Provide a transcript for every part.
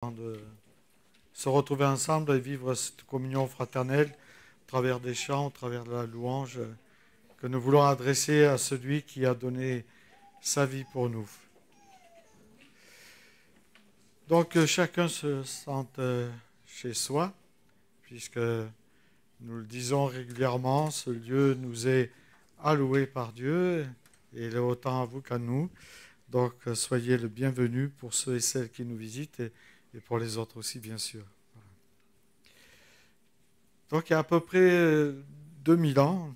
De se retrouver ensemble et vivre cette communion fraternelle au travers des chants, au travers de la louange que nous voulons adresser à celui qui a donné sa vie pour nous. Donc chacun se sente chez soi, puisque nous le disons régulièrement, ce lieu nous est alloué par Dieu et il est autant à vous qu'à nous. Donc soyez le bienvenu pour ceux et celles qui nous visitent et pour les autres aussi, bien sûr. Voilà. Donc, il y a à peu près 2000 ans,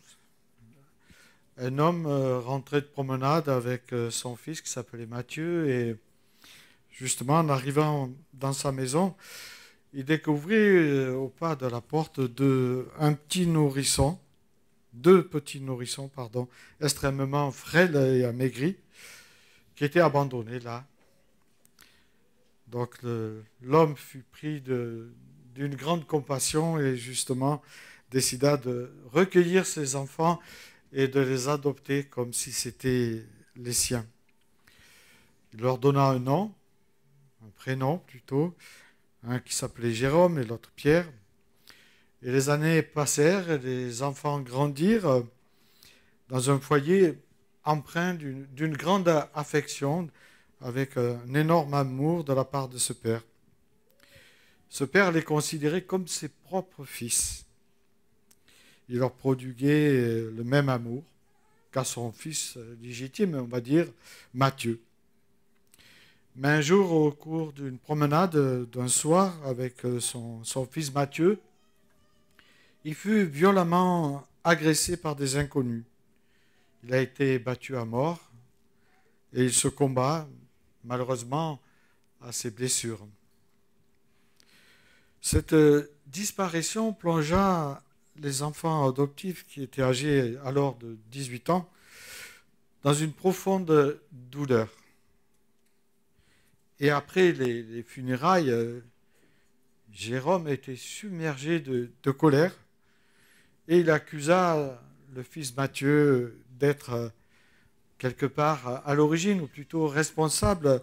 un homme rentrait de promenade avec son fils qui s'appelait Matthieu. Et justement, en arrivant dans sa maison, il découvrit au pas de la porte un petit nourrisson, deux petits nourrissons, pardon, extrêmement frêles et amaigris, qui étaient abandonnés là. Donc l'homme fut pris d'une grande compassion et justement décida de recueillir ses enfants et de les adopter comme si c'était les siens. Il leur donna un nom, un prénom plutôt, un qui s'appelait Jérôme et l'autre Pierre. Et les années passèrent et les enfants grandirent dans un foyer empreint d'une grande affection, avec un énorme amour de la part de ce père. Ce père les considérait comme ses propres fils. Il leur prodiguait le même amour qu'à son fils légitime, on va dire, Matthieu. Mais un jour, au cours d'une promenade d'un soir avec son fils Matthieu, il fut violemment agressé par des inconnus. Il a été battu à mort et il se combat, malheureusement, à ses blessures. Cette disparition plongea les enfants adoptifs, qui étaient âgés alors de 18 ans, dans une profonde douleur. Et après les funérailles, Jérôme était submergé de colère et il accusa le fils Matthieu d'être quelque part à l'origine, ou plutôt responsable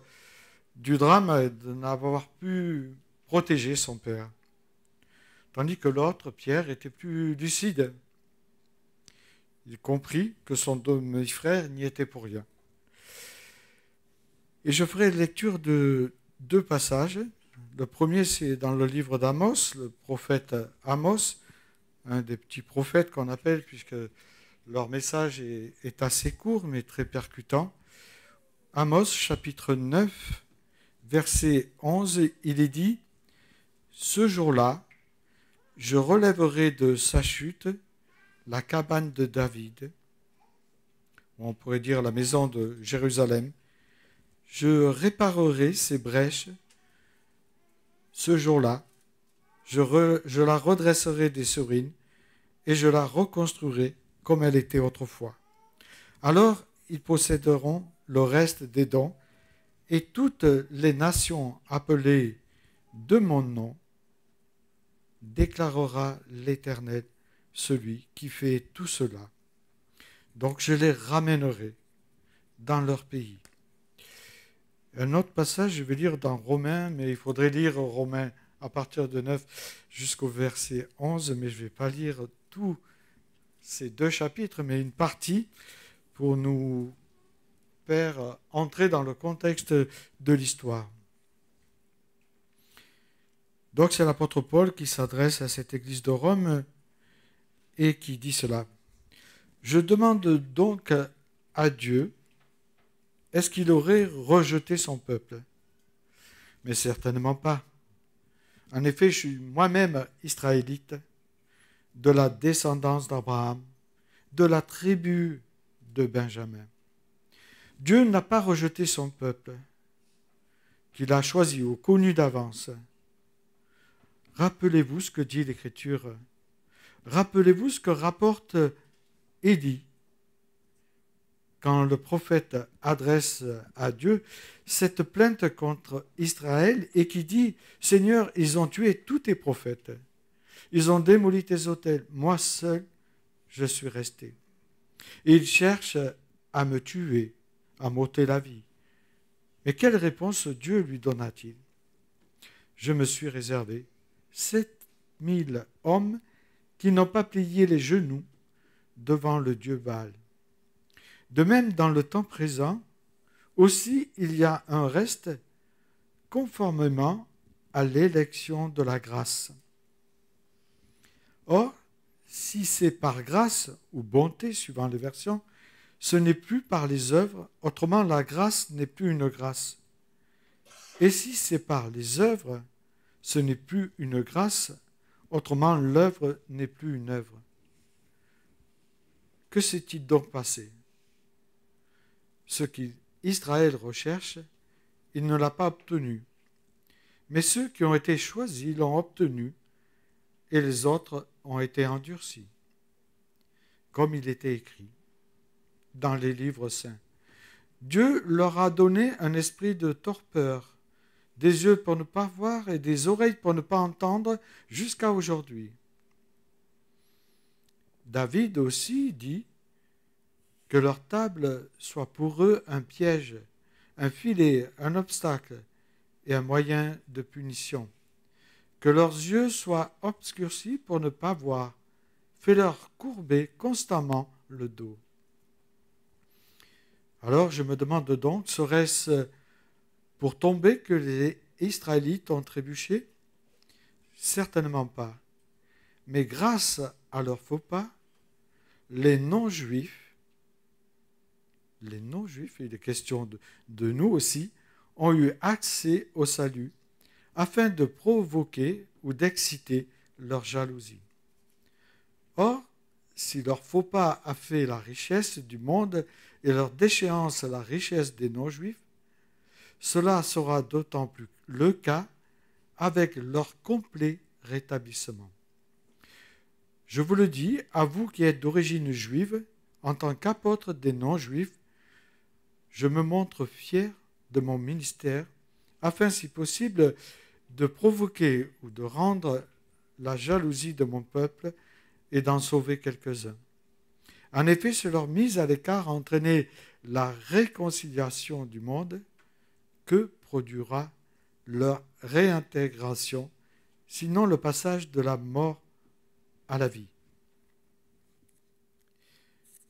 du drame, de n'avoir pu protéger son père. Tandis que l'autre, Pierre, était plus lucide. Il comprit que son demi-frère n'y était pour rien. Et je ferai lecture de deux passages. Le premier, c'est dans le livre d'Amos, le prophète Amos, un des petits prophètes qu'on appelle, puisque leur message est assez court, mais très percutant. Amos, chapitre 9, verset 11, il est dit « Ce jour-là, je relèverai de sa chute la cabane de David, ou on pourrait dire la maison de Jérusalem. Je réparerai ses brèches. Ce jour-là, je la redresserai des surines et je la reconstruirai comme elle était autrefois. Alors, ils posséderont le reste des dons et toutes les nations appelées de mon nom déclarera l'Éternel, celui qui fait tout cela. Donc je les ramènerai dans leur pays. » Un autre passage, je vais lire dans Romains, mais il faudrait lire Romains à partir de 9 jusqu'au verset 11, mais je ne vais pas lire tous ces deux chapitres, mais une partie pour nous faire entrer dans le contexte de l'histoire. Donc c'est l'apôtre Paul qui s'adresse à cette église de Rome et qui dit cela. « Je demande donc à Dieu, est-ce qu'il aurait rejeté son peuple ? Mais certainement pas. En effet, je suis moi-même israélite, de la descendance d'Abraham, de la tribu de Benjamin. Dieu n'a pas rejeté son peuple, qu'il a choisi ou connu d'avance. Rappelez-vous ce que dit l'Écriture. Rappelez-vous ce que rapporte Élie, quand le prophète adresse à Dieu cette plainte contre Israël et qui dit « Seigneur, ils ont tué tous tes prophètes, ils ont démoli tes autels, moi seul, je suis resté. Et ils cherchent à me tuer, à m'ôter la vie. » Mais quelle réponse Dieu lui donna-t-il ? je me suis réservé 7000 hommes qui n'ont pas plié les genoux devant le dieu Baal. De même, dans le temps présent, aussi il y a un reste conformément à l'élection de la grâce. Or, si c'est par grâce ou bonté, suivant les versions, ce n'est plus par les œuvres, autrement la grâce n'est plus une grâce. Et si c'est par les œuvres, ce n'est plus une grâce, autrement l'œuvre n'est plus une œuvre. Que s'est-il donc passé? Ce qu'Israël recherche, il ne l'a pas obtenu. Mais ceux qui ont été choisis l'ont obtenu, et les autres ont été endurcis, comme il était écrit dans les livres saints. Dieu leur a donné un esprit de torpeur, des yeux pour ne pas voir et des oreilles pour ne pas entendre jusqu'à aujourd'hui. David aussi dit que leur table soit pour eux un piège, un filet, un obstacle et un moyen de punition. Que leurs yeux soient obscurcis pour ne pas voir, fais-leur courber constamment le dos. Alors je me demande donc, serait-ce pour tomber que les Israélites ont trébuché? Certainement pas. Mais grâce à leur faux pas, les non-juifs, il est question de nous aussi, ont eu accès au salut afin de provoquer ou d'exciter leur jalousie. Or, si leur faux pas a fait la richesse du monde et leur déchéance la richesse des non-juifs, cela sera d'autant plus le cas avec leur complet rétablissement. Je vous le dis, à vous qui êtes d'origine juive, en tant qu'apôtre des non-juifs, je me montre fier de mon ministère, afin, si possible, de provoquer ou de rendre la jalousie de mon peuple et d'en sauver quelques-uns. En effet, c'est leur mise à l'écart a entraîné la réconciliation du monde que produira leur réintégration, sinon le passage de la mort à la vie.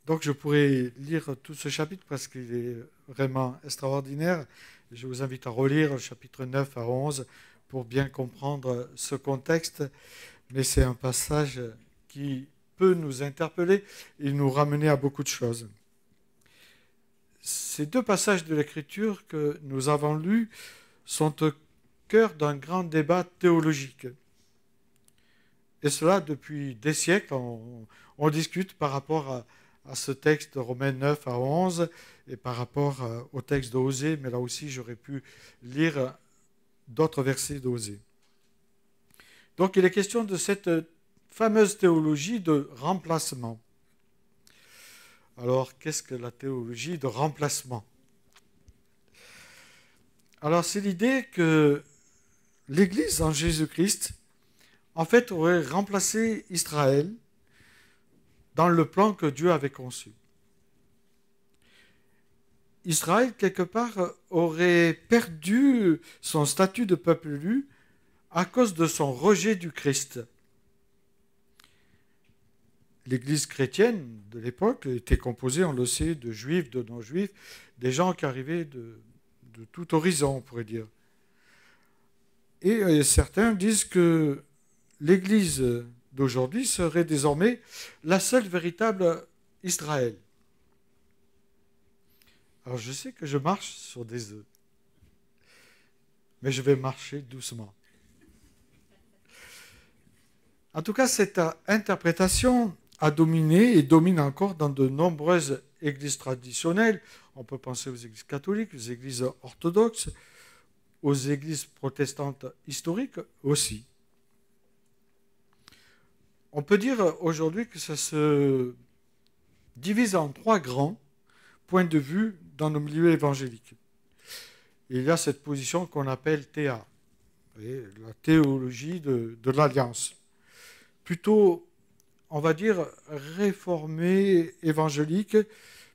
Donc je pourrais lire tout ce chapitre parce qu'il est vraiment extraordinaire. Je vous invite à relire le chapitre 9 à 11 pour bien comprendre ce contexte, mais c'est un passage qui peut nous interpeller et nous ramener à beaucoup de choses. Ces deux passages de l'Écriture que nous avons lus sont au cœur d'un grand débat théologique. Et cela depuis des siècles, on discute par rapport à ce texte de Romains 9 à 11 et par rapport au texte d'Osée, mais là aussi j'aurais pu lire d'autres versets d'Osée. Donc il est question de cette fameuse théologie de remplacement. Alors qu'est-ce que la théologie de remplacement? Alors c'est l'idée que l'Église en Jésus-Christ, en fait, aurait remplacé Israël dans le plan que Dieu avait conçu. Israël, quelque part, aurait perdu son statut de peuple élu à cause de son rejet du Christ. L'Église chrétienne de l'époque était composée, on le sait, de juifs, de non-juifs, des gens qui arrivaient de tout horizon, on pourrait dire. Et certains disent que l'Église d'aujourd'hui serait désormais la seule véritable Israël. Alors je sais que je marche sur des œufs, mais je vais marcher doucement. En tout cas, cette interprétation a dominé et domine encore dans de nombreuses églises traditionnelles. On peut penser aux églises catholiques, aux églises orthodoxes, aux églises protestantes historiques aussi. On peut dire aujourd'hui que ça se divise en trois grands points de vue dans nos milieux évangéliques. Il y a cette position qu'on appelle théa, la théologie de l'alliance. Plutôt, on va dire, réformée évangélique,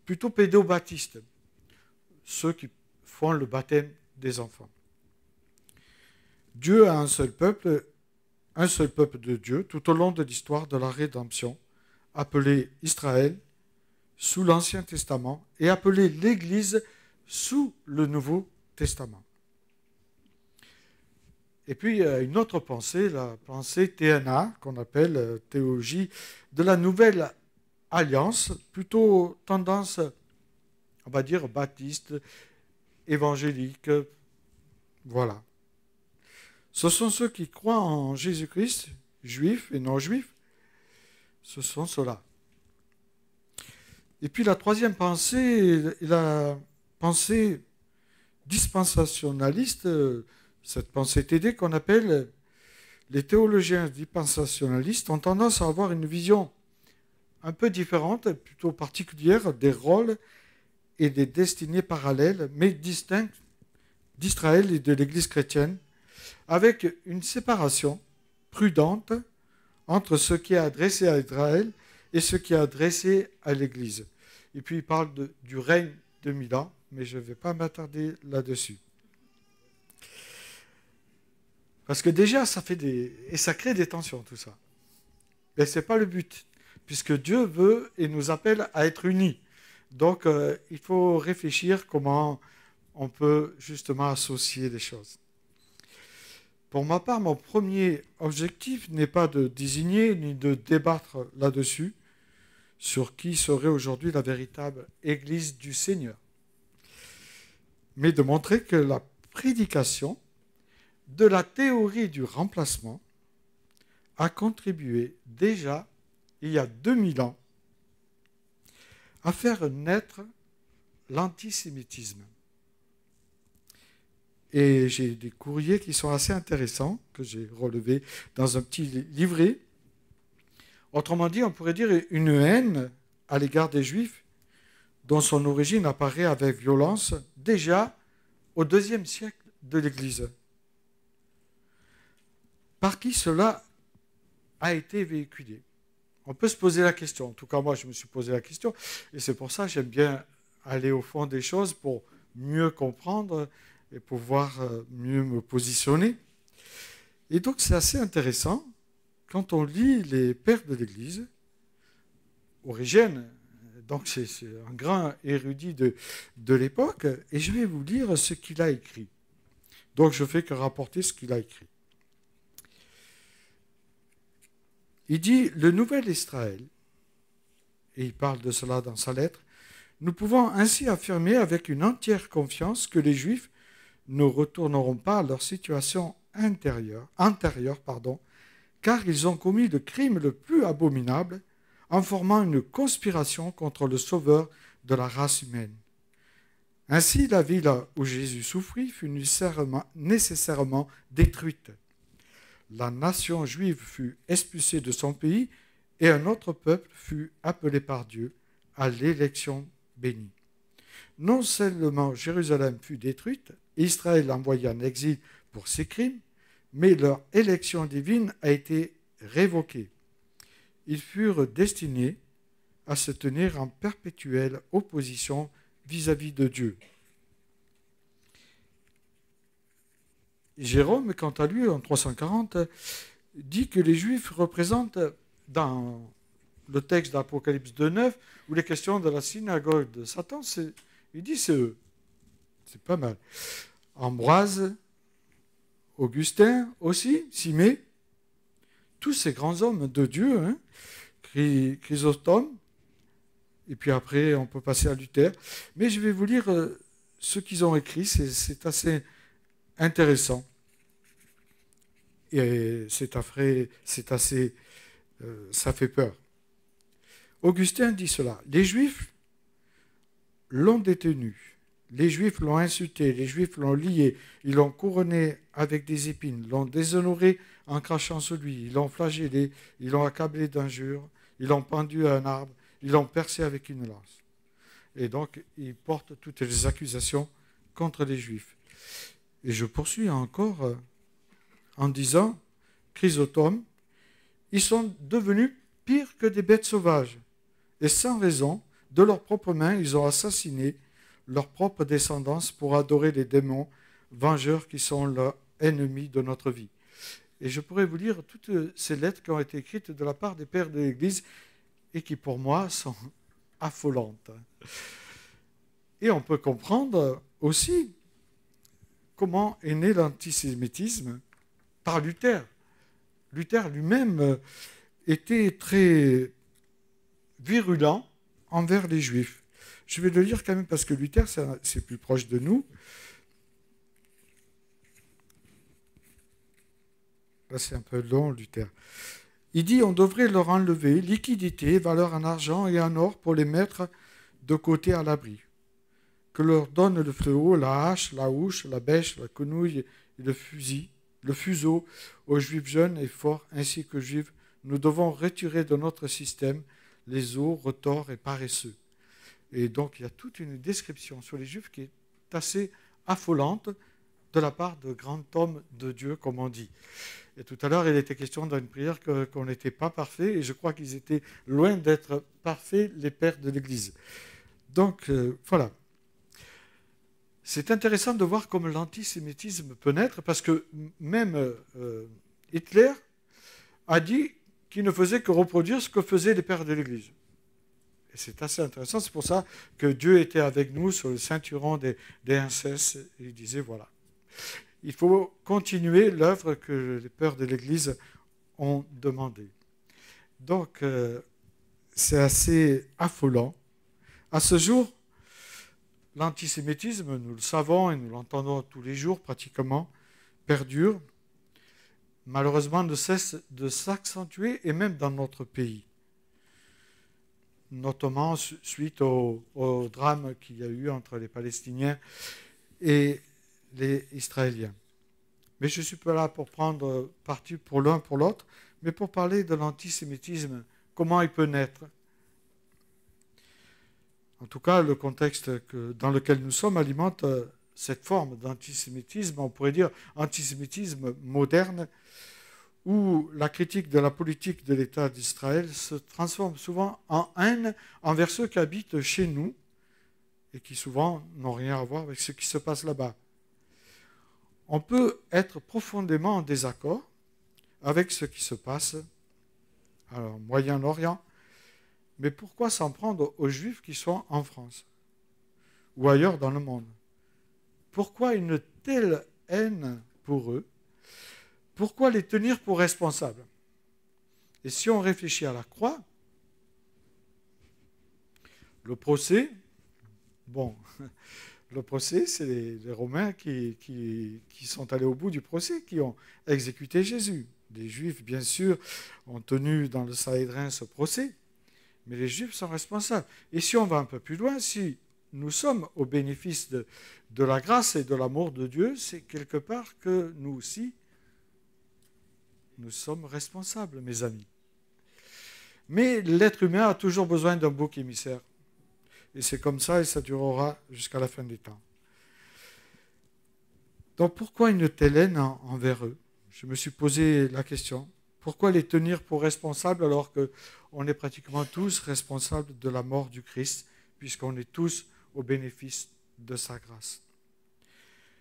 plutôt pédobaptiste, ceux qui font le baptême des enfants. Dieu a un seul peuple de Dieu, tout au long de l'histoire de la rédemption, appelé Israël sous l'Ancien Testament et appelé l'Église sous le Nouveau Testament. Et puis, une autre pensée, la pensée TNA, qu'on appelle théologie de la Nouvelle Alliance, plutôt tendance, on va dire, baptiste, évangélique, voilà. Ce sont ceux qui croient en Jésus-Christ, juifs et non-juifs, ce sont ceux-là. Et puis la troisième pensée, la pensée dispensationaliste, cette pensée TD qu'on appelle les théologiens dispensationalistes, ont tendance à avoir une vision un peu différente, plutôt particulière, des rôles et des destinées parallèles, mais distinctes d'Israël et de l'Église chrétienne, avec une séparation prudente entre ce qui est adressé à Israël et ce qui est adressé à l'Église. Et puis il parle du règne de 1000 ans, mais je ne vais pas m'attarder là-dessus. Parce que déjà, ça crée des tensions, tout ça. Mais ce n'est pas le but, puisque Dieu veut et nous appelle à être unis. Donc, il faut réfléchir comment on peut justement associer les choses. Pour ma part, mon premier objectif n'est pas de désigner ni de débattre là-dessus sur qui serait aujourd'hui la véritable Église du Seigneur, mais de montrer que la prédication de la théorie du remplacement a contribué déjà, il y a 2000 ans, à faire naître l'antisémitisme. Et j'ai des courriers qui sont assez intéressants, que j'ai relevés dans un petit livret. Autrement dit, on pourrait dire une haine à l'égard des Juifs dont son origine apparaît avec violence déjà au IIe siècle de l'Église. Par qui cela a été véhiculé? On peut se poser la question. En tout cas, moi, je me suis posé la question. Et c'est pour ça que j'aime bien aller au fond des choses pour mieux comprendre et pouvoir mieux me positionner. Et donc, c'est assez intéressant quand on lit les pères de l'Église, Origène, donc c'est un grand érudit de l'époque, et je vais vous lire ce qu'il a écrit. Donc, je ne fais que rapporter ce qu'il a écrit. Il dit, le nouvel Israël, et il parle de cela dans sa lettre, nous pouvons ainsi affirmer avec une entière confiance que les Juifs ne retourneront pas à leur situation antérieure, car ils ont commis le crime le plus abominable en formant une conspiration contre le Sauveur de la race humaine. Ainsi, la ville où Jésus souffrit fut nécessairement détruite. La nation juive fut expulsée de son pays et un autre peuple fut appelé par Dieu à l'élection bénie. Non seulement Jérusalem fut détruite, Israël envoyé en exil pour ses crimes, mais leur élection divine a été révoquée. Ils furent destinés à se tenir en perpétuelle opposition vis-à-vis de Dieu. Jérôme, quant à lui, en 340, dit que les Juifs représentent, dans le texte d'Apocalypse 2.9, où les questions de la synagogue de Satan, il dit c'est eux. C'est pas mal. Ambroise, Augustin aussi, Simée, tous ces grands hommes de Dieu, hein, Chrysostome, et puis après on peut passer à Luther. Mais je vais vous lire ce qu'ils ont écrit, c'est assez intéressant. Et ça fait peur. Augustin dit cela. Les Juifs l'ont détenu, les Juifs l'ont insulté, les Juifs l'ont lié, ils l'ont couronné avec des épines, l'ont déshonoré en crachant sur lui, ils l'ont flagellé, ils l'ont accablé d'injures, ils l'ont pendu à un arbre, ils l'ont percé avec une lance. Et donc, ils portent toutes les accusations contre les Juifs. Et je poursuis encore en disant, Chrysostome, ils sont devenus pires que des bêtes sauvages. Et sans raison, de leurs propres mains, ils ont assassiné leur propre descendance pour adorer les démons vengeurs qui sont ennemi de notre vie. Et je pourrais vous lire toutes ces lettres qui ont été écrites de la part des pères de l'Église et qui, pour moi, sont affolantes. Et on peut comprendre aussi comment est né l'antisémitisme par Luther. Luther lui-même était très virulent envers les Juifs. Je vais le lire quand même parce que Luther, c'est plus proche de nous. Là, c'est un peu long, Luther. Il dit, on devrait leur enlever liquidité, valeur en argent et en or pour les mettre de côté à l'abri. Que leur donne le fléau, la hache, la houche, la bêche, la quenouille et le fuseau aux Juifs jeunes et forts ainsi que Juifs. Nous devons retirer de notre système les os, retors et paresseux. Et donc, il y a toute une description sur les Juifs qui est assez affolante de la part de grands hommes de Dieu, comme on dit. Et tout à l'heure, il était question dans une prière qu'on n'était pas parfait, et je crois qu'ils étaient loin d'être parfaits, les pères de l'Église. Donc, voilà. C'est intéressant de voir comment l'antisémitisme peut naître, parce que même Hitler a dit qu'il ne faisait que reproduire ce que faisaient les pères de l'Église. Et c'est assez intéressant, c'est pour ça que Dieu était avec nous sur le ceinturon des incestes, et il disait, voilà. Il faut continuer l'œuvre que les pères de l'Église ont demandé. Donc, c'est assez affolant. À ce jour, l'antisémitisme, nous le savons et nous l'entendons tous les jours pratiquement, perdure, malheureusement ne cesse de s'accentuer et même dans notre pays, notamment suite au drame qu'il y a eu entre les Palestiniens et les Israéliens. Mais je ne suis pas là pour prendre parti pour l'un pour l'autre, mais pour parler de l'antisémitisme, comment il peut naître. En tout cas, le contexte dans lequel nous sommes alimente cette forme d'antisémitisme, on pourrait dire antisémitisme moderne, où la critique de la politique de l'État d'Israël se transforme souvent en haine envers ceux qui habitent chez nous et qui souvent n'ont rien à voir avec ce qui se passe là-bas. On peut être profondément en désaccord avec ce qui se passe au Moyen-Orient, mais pourquoi s'en prendre aux Juifs qui sont en France ou ailleurs dans le monde? Pourquoi une telle haine pour eux? Pourquoi les tenir pour responsables? Et si on réfléchit à la croix, le procès, le procès, c'est les Romains qui sont allés au bout du procès, qui ont exécuté Jésus. Les Juifs, bien sûr, ont tenu dans le Sanhédrin ce procès, mais les Juifs sont responsables. Et si on va un peu plus loin, si nous sommes au bénéfice de la grâce et de l'amour de Dieu, c'est quelque part que nous aussi, nous sommes responsables, mes amis. Mais l'être humain a toujours besoin d'un bouc émissaire. Et c'est comme ça et ça durera jusqu'à la fin des temps. Donc pourquoi une telle haine envers eux? Je me suis posé la question. Pourquoi les tenir pour responsables alors qu'on est pratiquement tous responsables de la mort du Christ, puisqu'on est tous au bénéfice de sa grâce?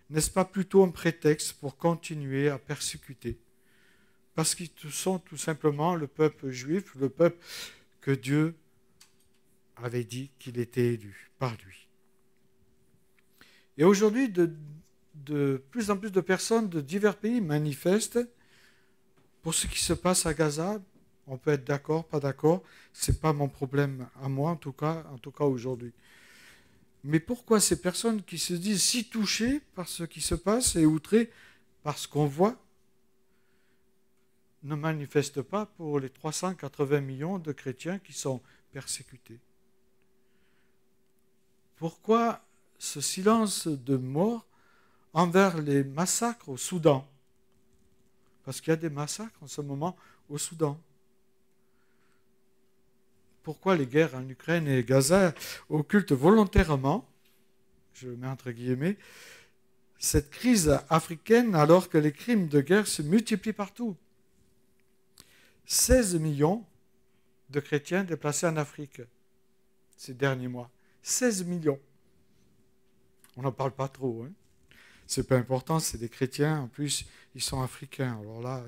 N'est-ce pas plutôt un prétexte pour continuer à persécuter? Parce qu'ils sont tout simplement le peuple juif, le peuple que Dieu avait dit qu'il était élu par lui. Et aujourd'hui, de plus en plus de personnes de divers pays manifestent pour ce qui se passe à Gaza. On peut être d'accord, pas d'accord, ce n'est pas mon problème à moi en tout cas aujourd'hui. Mais pourquoi ces personnes qui se disent si touchées par ce qui se passe et outrées par ce qu'on voit ne manifestent pas pour les 380 millions de chrétiens qui sont persécutés? Pourquoi ce silence de mort envers les massacres au Soudan? Parce qu'il y a des massacres en ce moment au Soudan. Pourquoi les guerres en Ukraine et Gaza occultent volontairement, je le mets entre guillemets, cette crise africaine alors que les crimes de guerre se multiplient partout? 16 millions de chrétiens déplacés en Afrique ces derniers mois. 16 millions. On n'en parle pas trop. c'est pas important, c'est des chrétiens, en plus, ils sont africains. Alors là,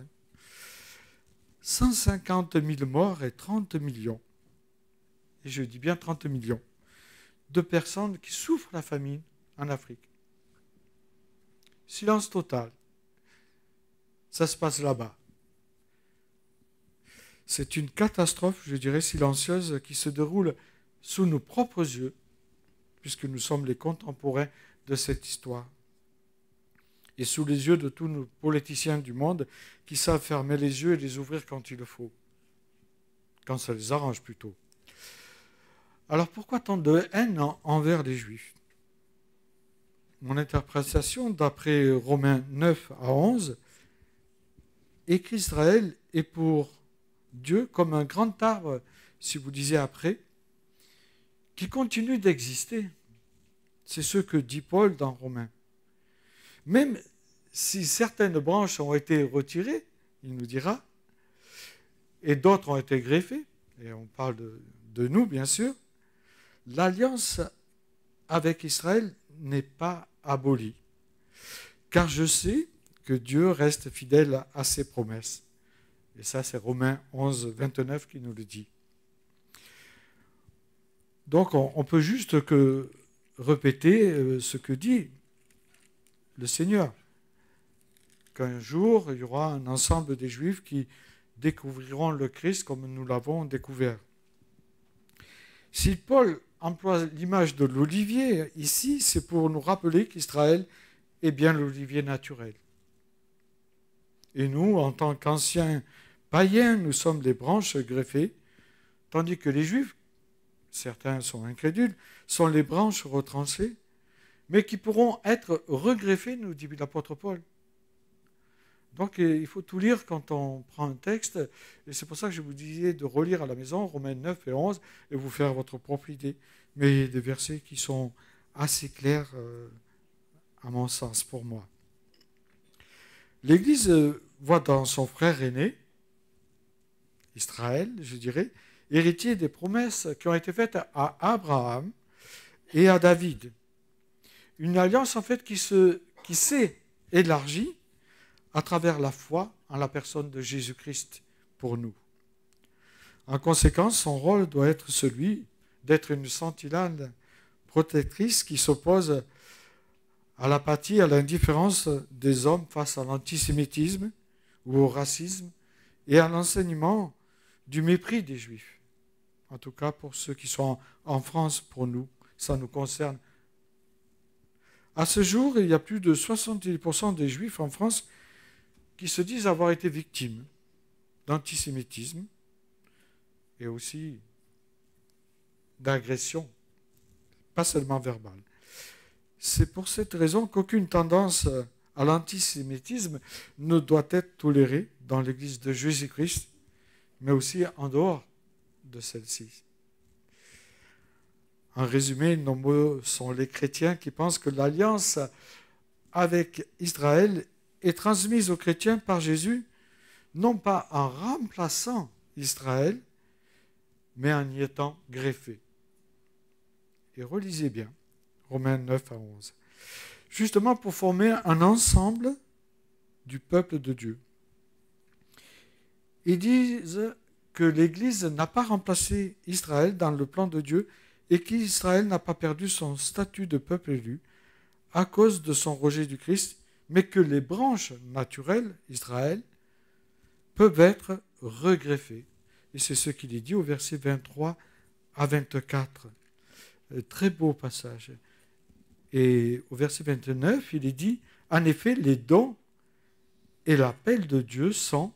150 000 morts et 30 millions, et je dis bien 30 millions, de personnes qui souffrent la famine en Afrique. Silence total. Ça se passe là-bas. C'est une catastrophe, je dirais, silencieuse qui se déroule sous nos propres yeux, puisque nous sommes les contemporains de cette histoire. Et sous les yeux de tous nos politiciens du monde qui savent fermer les yeux et les ouvrir quand il le faut. Quand ça les arrange plutôt. Alors pourquoi tant de haine envers les Juifs? Mon interprétation, d'après Romains 9 à 11, est qu'Israël est pour Dieu comme un grand arbre, si vous disiez après, qui continue d'exister. C'est ce que dit Paul dans Romains. Même si certaines branches ont été retirées, il nous dira, et d'autres ont été greffées, et on parle de nous bien sûr, l'alliance avec Israël n'est pas abolie. Car je sais que Dieu reste fidèle à ses promesses. Et ça, c'est Romains 11, 29 qui nous le dit. Donc, on peut juste que répéter ce que dit le Seigneur. Qu'un jour, il y aura un ensemble des Juifs qui découvriront le Christ comme nous l'avons découvert. Si Paul emploie l'image de l'olivier ici, c'est pour nous rappeler qu'Israël est bien l'olivier naturel. Et nous, en tant qu'anciens païens, nous sommes les branches greffées, tandis que les Juifs, certains sont incrédules, sont les branches retranchées, mais qui pourront être regreffées, nous dit l'apôtre Paul. Donc il faut tout lire quand on prend un texte, et c'est pour ça que je vous disais de relire à la maison Romains 9 et 11, et vous faire votre propre idée. Mais il y a des versets qui sont assez clairs, à mon sens, pour moi. L'Église voit dans son frère aîné, Israël, je dirais, héritier des promesses qui ont été faites à Abraham et à David. Une alliance en fait qui s'est élargie à travers la foi en la personne de Jésus-Christ pour nous. En conséquence, son rôle doit être celui d'être une sentinelle protectrice qui s'oppose à l'apathie, à l'indifférence des hommes face à l'antisémitisme ou au racisme et à l'enseignement du mépris des Juifs. En tout cas, pour ceux qui sont en France, pour nous, ça nous concerne. À ce jour, il y a plus de 70% des Juifs en France qui se disent avoir été victimes d'antisémitisme et aussi d'agression, pas seulement verbale. C'est pour cette raison qu'aucune tendance à l'antisémitisme ne doit être tolérée dans l'Église de Jésus-Christ, mais aussi en dehors de celle-ci. En résumé, nombreux sont les chrétiens qui pensent que l'alliance avec Israël est transmise aux chrétiens par Jésus, non pas en remplaçant Israël, mais en y étant greffé. Et relisez bien, Romains 9 à 11. Justement pour former un ensemble du peuple de Dieu. Ils disent que l'Église n'a pas remplacé Israël dans le plan de Dieu et qu'Israël n'a pas perdu son statut de peuple élu à cause de son rejet du Christ, mais que les branches naturelles, Israël, peuvent être regreffées. Et c'est ce qu'il est dit au verset 23 à 24. Très beau passage. Et au verset 29, il est dit, en effet, les dons et l'appel de Dieu sont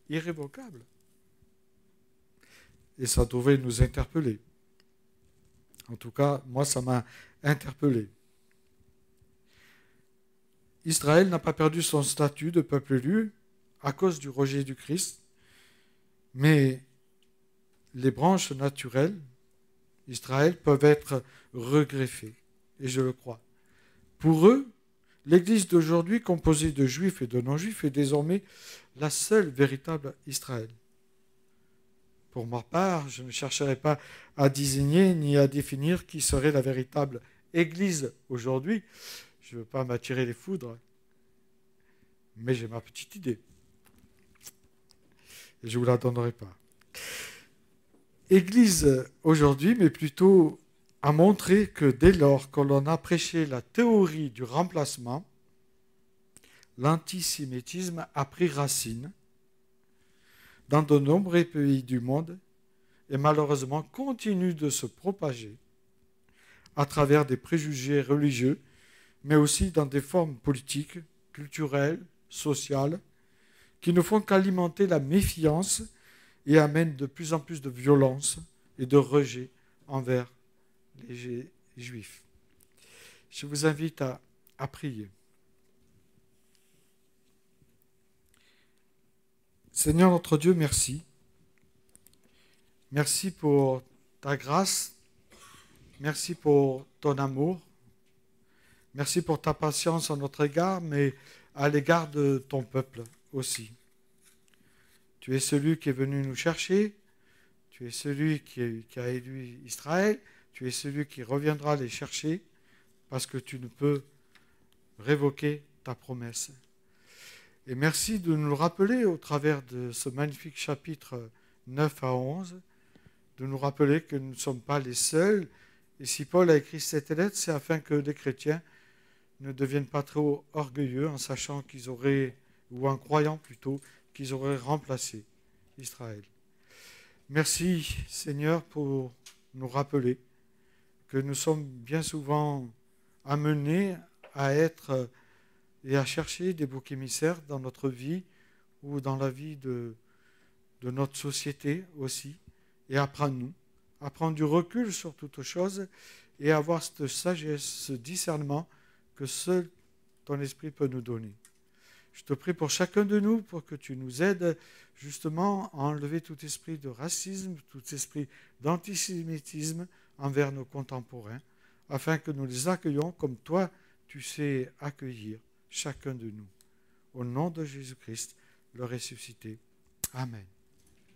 irrévocables. Et ça devrait nous interpeller. En tout cas, moi, ça m'a interpellé. Israël n'a pas perdu son statut de peuple élu à cause du rejet du Christ, mais les branches naturelles, Israël, peuvent être regreffées, et je le crois. Pour eux, l'Église d'aujourd'hui, composée de juifs et de non-juifs, est désormais la seule véritable Israël. Pour ma part, je ne chercherai pas à désigner ni à définir qui serait la véritable Église aujourd'hui. Je ne veux pas m'attirer les foudres, mais j'ai ma petite idée. Et je ne vous la donnerai pas. Église aujourd'hui, mais plutôt a montré que dès lors que l'on a prêché la théorie du remplacement, l'antisémitisme a pris racine dans de nombreux pays du monde et malheureusement continue de se propager à travers des préjugés religieux, mais aussi dans des formes politiques, culturelles, sociales, qui ne font qu'alimenter la méfiance et amènent de plus en plus de violence et de rejet envers les Juifs. Je vous invite à prier. Seigneur notre Dieu, merci. Merci pour ta grâce. Merci pour ton amour. Merci pour ta patience à notre égard, mais à l'égard de ton peuple aussi. Tu es celui qui est venu nous chercher. Tu es celui qui a élu Israël. Tu es celui qui reviendra les chercher parce que tu ne peux révoquer ta promesse. Et merci de nous le rappeler au travers de ce magnifique chapitre 9 à 11, de nous rappeler que nous ne sommes pas les seuls. Et si Paul a écrit cette lettre, c'est afin que les chrétiens ne deviennent pas trop orgueilleux en sachant qu'ils auraient, ou en croyant plutôt, qu'ils auraient remplacé Israël. Merci Seigneur pour nous rappeler que nous sommes bien souvent amenés à être et à chercher des boucs émissaires dans notre vie ou dans la vie de notre société aussi, et à prendre du recul sur toutes choses et avoir cette sagesse, ce discernement que seul ton esprit peut nous donner. Je te prie pour chacun de nous pour que tu nous aides justement à enlever tout esprit de racisme, tout esprit d'antisémitisme envers nos contemporains, afin que nous les accueillions comme toi tu sais accueillir chacun de nous. Au nom de Jésus-Christ, le ressuscité. Amen.